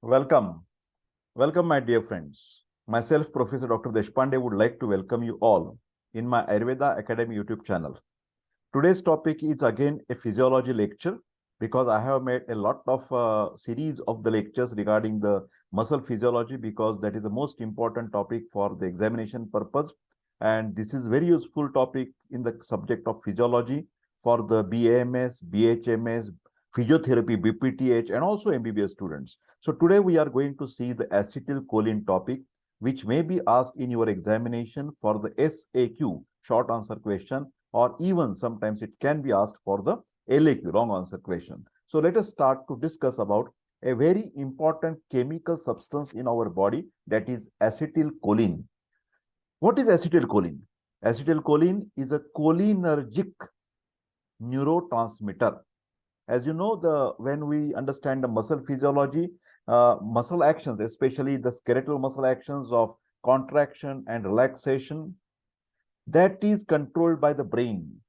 Welcome. Welcome, my dear friends. Myself, Professor Dr. Deshpande, would like to welcome you all in my Ayurveda Academy YouTube channel. Today's topic is again a physiology lecture because I have made a lot of series of the lectures regarding the muscle physiology because that is the most important topic for the examination purpose. And this is very useful topic in the subject of physiology for the BAMS, BHMS, physiotherapy, BPTH, and also MBBS students. So today we are going to see the acetylcholine topic, which may be asked in your examination for the SAQ, short answer question, or even sometimes it can be asked for the LAQ, long answer question. So let us start to discuss about a very important chemical substance in our body, that is acetylcholine. What is acetylcholine? Acetylcholine is a cholinergic neurotransmitter. As you know, when we understand the muscle physiology, muscle actions, especially the skeletal muscle actions of contraction and relaxation, that is controlled by the brain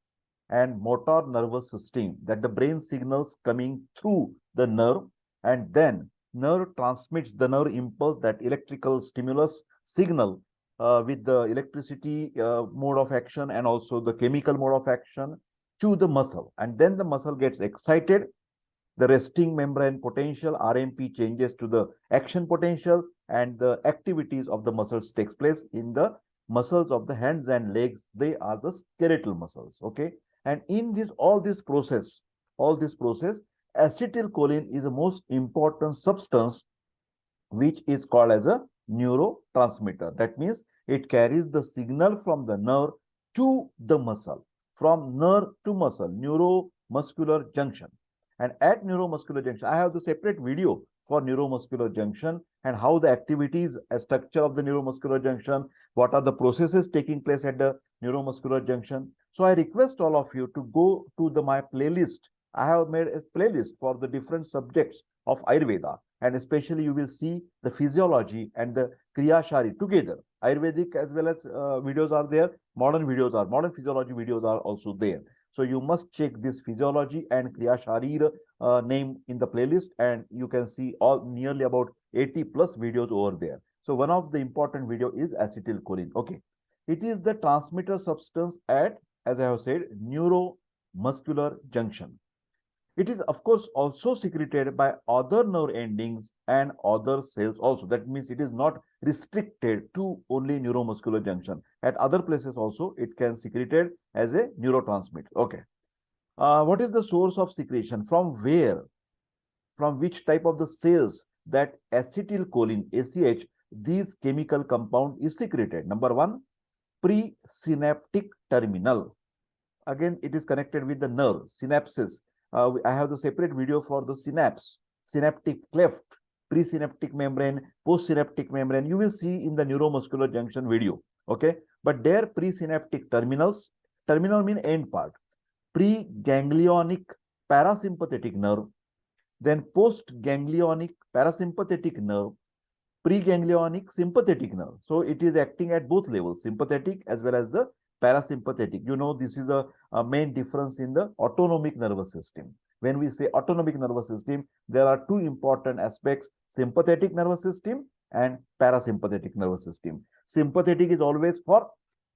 and motor nervous system, that the brain signals coming through the nerve, and then nerve transmits the nerve impulse, that electrical stimulus signal with the electricity mode of action and also the chemical mode of action to the muscle, and then the muscle gets excited. The resting membrane potential, RMP, changes to the action potential, and the activities of the muscles takes place in the muscles of the hands and legs. They are the skeletal muscles. Okay, and in all this process, acetylcholine is the most important substance, which is called as a neurotransmitter. That means it carries the signal from the nerve to the muscle, from nerve to muscle, neuromuscular junction. And at neuromuscular junction, I have the separate video for neuromuscular junction and how the activities, a structure of the neuromuscular junction, what are the processes taking place at the neuromuscular junction. So I request all of you to go to my playlist. I have made a playlist for the different subjects of Ayurveda, and especially you will see the physiology and the Kriya Shari together. Ayurvedic as well as videos are there, modern physiology videos are also there. So you must check this physiology and Kriya Sharir name in the playlist, and you can see nearly about 80 plus videos over there. So one of the important video is acetylcholine. Okay, it is the transmitter substance at, as I have said, neuromuscular junction. It is, of course, also secreted by other nerve endings and other cells also. That means it is not restricted to only neuromuscular junction. At other places also, it can secreted as a neurotransmitter. Okay. What is the source of secretion? From where? From which type of the cells that acetylcholine, ACH, these chemical compound is secreted? Number one, presynaptic terminal. Again, it is connected with the nerve, synapses. I have the separate video for the synapse, synaptic cleft, presynaptic membrane, postsynaptic membrane. You will see in the neuromuscular junction video. Okay, but there presynaptic terminals, terminal mean end part, preganglionic parasympathetic nerve, then postganglionic parasympathetic nerve, preganglionic sympathetic nerve. So it is acting at both levels, sympathetic as well as the parasympathetic. You know, this is a main difference in the autonomic nervous system. When we say autonomic nervous system, there are two important aspects: sympathetic nervous system and parasympathetic nervous system. Sympathetic is always for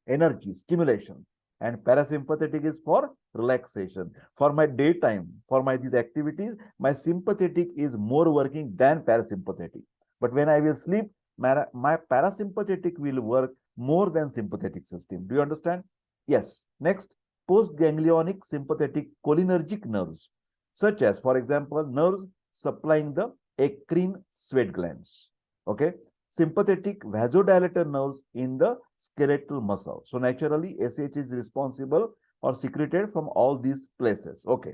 energy, stimulation, and parasympathetic is for relaxation. For my daytime, for these activities, my sympathetic is more working than parasympathetic. But when I will sleep, my parasympathetic will work more than sympathetic system. Do you understand? Yes. Next, postganglionic sympathetic cholinergic nerves, such as, for example, nerves supplying the eccrine sweat glands. Okay. Sympathetic vasodilator nerves in the skeletal muscle. So naturally, SH is responsible or secreted from all these places. Okay.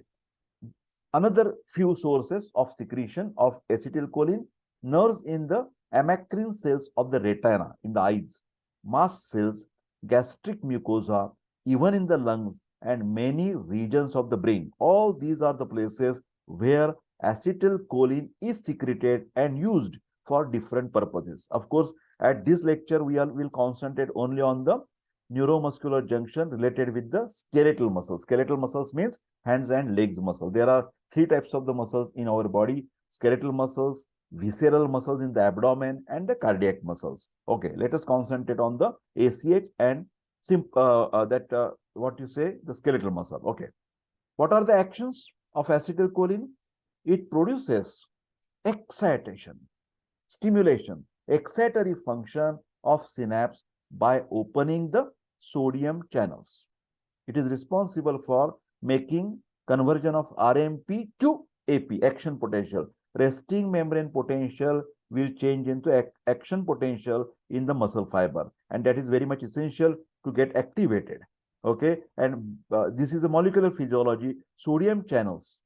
Another few sources of secretion of acetylcholine: nerves in the amacrine cells of the retina, in the eyes, mast cells, gastric mucosa, even in the lungs, and many regions of the brain. All these are the places where acetylcholine is secreted and used for different purposes. Of course, at this lecture, we will concentrate only on the neuromuscular junction related with the skeletal muscles. Skeletal muscles means hands and legs muscle. There are three types of the muscles in our body: skeletal muscles, visceral muscles in the abdomen, and the cardiac muscles. Okay, let us concentrate on the ACH and what you say, the skeletal muscle. Okay, what are the actions of acetylcholine? It produces excitation, stimulation, excitatory function of synapse by opening the sodium channels. It is responsible for making conversion of RMP to AP, action potential. Resting membrane potential will change into action potential in the muscle fiber, and that is very much essential to get activated. Okay, and this is a molecular physiology. Sodium channels.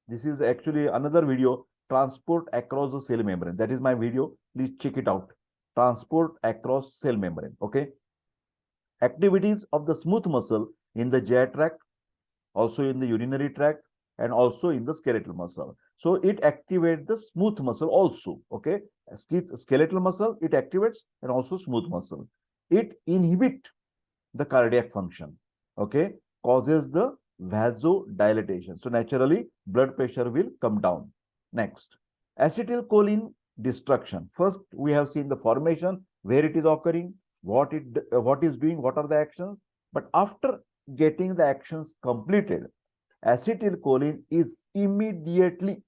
This is actually another video, transport across the cell membrane. That is my video. Please check it out. Transport across cell membrane. Okay. Activities of the smooth muscle in the GI tract, also in the urinary tract, and also in the skeletal muscle. So it activates the smooth muscle also. Okay. Skeletal muscle, it activates, and also smooth muscle. It inhibits the cardiac function. Okay. Causes the vasodilatation. So naturally, blood pressure will come down. Next, acetylcholine destruction. First, we have seen the formation, where it is occurring, what is doing, what are the actions. But after getting the actions completed, acetylcholine is immediately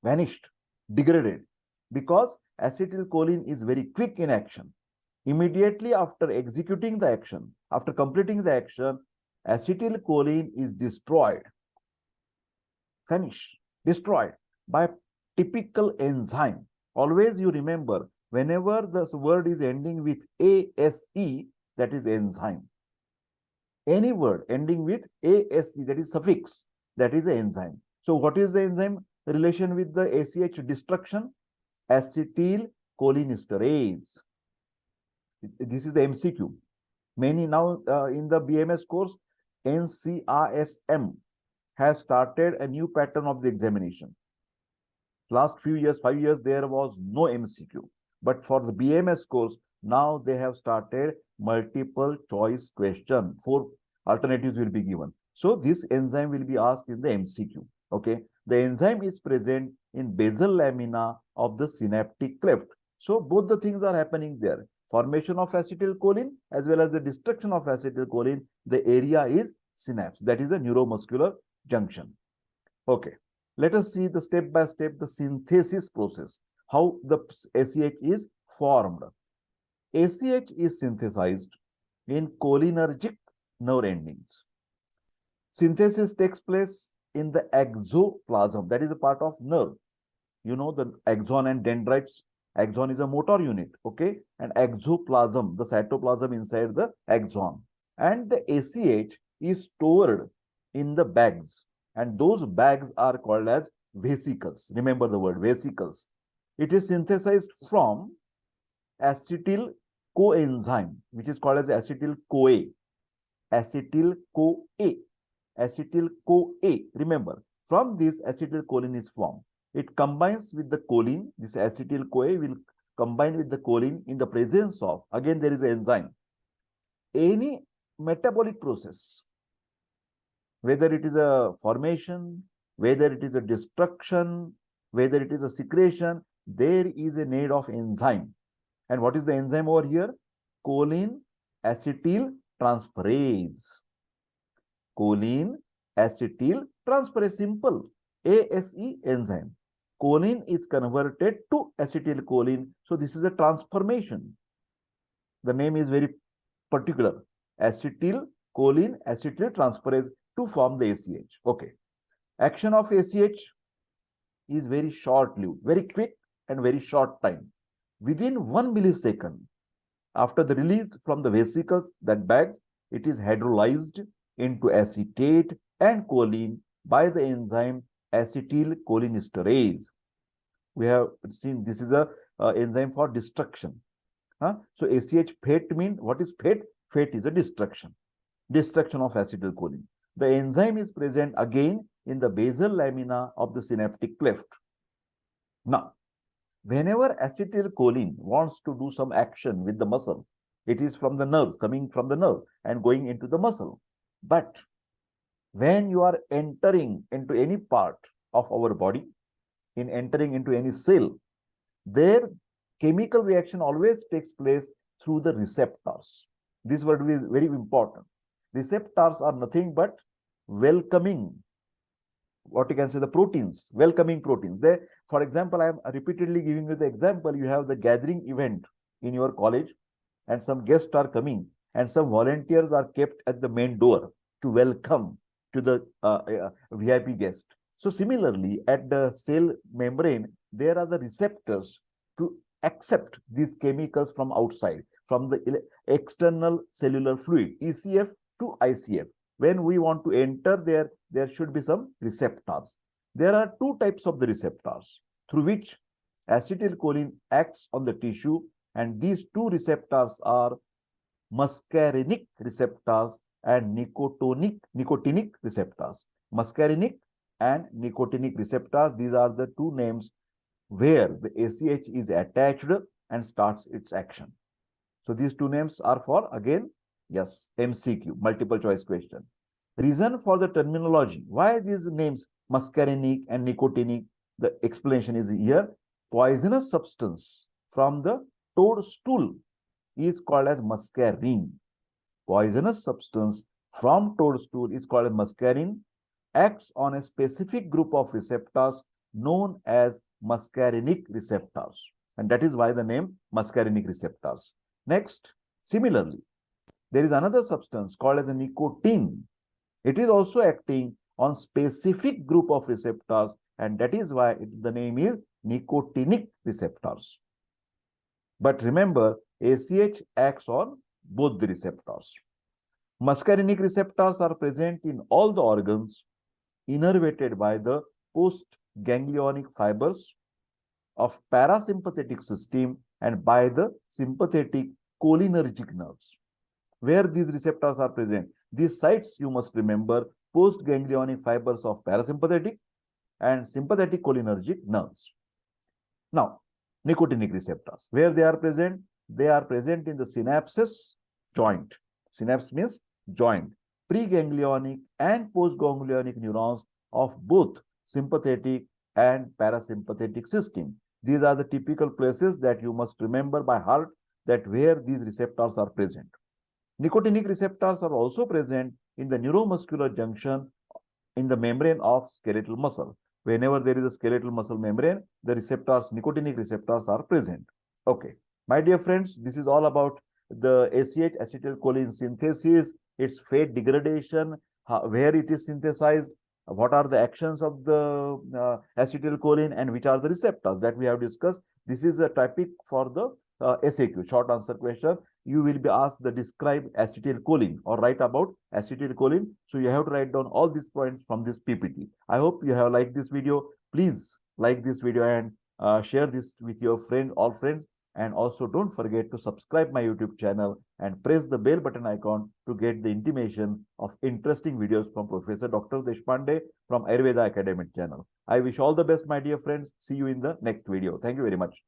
vanished, degraded, because acetylcholine is very quick in action. Immediately after executing the action, after completing the action, acetylcholine is destroyed, finished, destroyed by typical enzyme. Always you remember, whenever this word is ending with ASE, that is enzyme. Any word ending with ASE, that is suffix, that is an enzyme. So what is the enzyme relation with the ACH destruction? Acetylcholinesterase. This is the MCQ. Many now in the BMS course, NCRSM has started a new pattern of the examination. Last few years, 5 years, there was no MCQ. But for the BMS course, now they have started multiple choice question. 4 alternatives will be given. So this enzyme will be asked in the MCQ. Okay. The enzyme is present in basal lamina of the synaptic cleft. So both the things are happening there. Formation of acetylcholine as well as the destruction of acetylcholine. The area is synapse. That is a neuromuscular junction. Okay. Let us see the step by step the synthesis process, how the ACH is formed. ACH is synthesized in cholinergic nerve endings. Synthesis takes place in the exoplasm, that is a part of nerve. You know the axon and dendrites. Axon is a motor unit, okay? And exoplasm, the cytoplasm inside the axon. And the ACH is stored in the bags. And those bags are called as vesicles. Remember the word vesicles. It is synthesized from acetyl coenzyme, which is called as acetyl-CoA. Acetyl-CoA. Acetyl-CoA. Remember, from this acetylcholine is formed. It combines with the choline. This acetyl-CoA will combine with the choline in the presence of, again, there is an enzyme. Any metabolic process, whether it is a formation, whether it is a destruction, whether it is a secretion, there is a need of enzyme. And what is the enzyme over here? Choline acetyl transferase. Choline acetyl transferase, simple. ASE enzyme. Choline is converted to acetylcholine. So this is a transformation. The name is very particular. Acetylcholine acetyl transferase to form the ACH. Okay. Action of ACH is very short-lived, very quick and very short time. Within 1 millisecond, after the release from the vesicles, that bags, it is hydrolyzed into acetate and choline by the enzyme acetylcholinesterase. We have seen this is a enzyme for destruction. So ACH fate means, what is fate? Fate is a destruction of acetylcholine. The enzyme is present again in the basal lamina of the synaptic cleft. Now, whenever acetylcholine wants to do some action with the muscle, It is from the nerves, coming from the nerve and going into the muscle. But when you are entering into any part of our body, in entering into any cell, their chemical reaction always takes place through the receptors. This word is very important. Receptors are nothing but welcoming, what you can say, the proteins, welcoming proteins. They, for example, I am repeatedly giving you the example. You have the gathering event in your college and some guests are coming and some volunteers are kept at the main door to welcome to the VIP guest. So similarly, at the cell membrane, there are the receptors to accept these chemicals from outside, from the external cellular fluid, ECF to ICF. When we want to enter there should be some receptors. There are two types of the receptors through which acetylcholine acts on the tissue, and these two receptors are muscarinic receptors and nicotinic receptors. Muscarinic and nicotinic receptors, these are the two names where the ACH is attached and starts its action. So these two names are for, again, yes, MCQ, multiple choice question. Reason for the terminology, why these names muscarinic and nicotinic, the explanation is here. Poisonous substance from the toadstool is called as muscarine. Poisonous substance from toadstool is called as muscarine, acts on a specific group of receptors known as muscarinic receptors, and that is why the name muscarinic receptors. Next, similarly, there is another substance called as a nicotine. It is also acting on specific group of receptors, and that is why the name is nicotinic receptors. But remember, ACH acts on both the receptors. Muscarinic receptors are present in all the organs innervated by the postganglionic fibers of parasympathetic system and by the sympathetic cholinergic nerves. Where these receptors are present, these sites you must remember: postganglionic fibers of parasympathetic and sympathetic cholinergic nerves. Now, nicotinic receptors, where they are present? They are present in the synapses joint. Synapse means joint. Preganglionic and postganglionic neurons of both sympathetic and parasympathetic system. These are the typical places that you must remember by heart, that where these receptors are present. Nicotinic receptors are also present in the neuromuscular junction in the membrane of skeletal muscle. Whenever there is a skeletal muscle membrane, the receptors, nicotinic receptors, are present. Okay, my dear friends, this is all about the ACH, acetylcholine synthesis, its fate degradation, where it is synthesized, what are the actions of the acetylcholine, and which are the receptors that we have discussed. This is a topic for the SAQ, short answer question. You will be asked the describe acetylcholine or write about acetylcholine. So you have to write down all these points from this PPT. I hope you have liked this video. Please like this video and share this with your all friends. And also don't forget to subscribe my YouTube channel and press the bell button icon to get the intimation of interesting videos from Professor Dr. Deshpande from Ayurveda Academic channel. I wish all the best, my dear friends. See you in the next video. Thank you very much.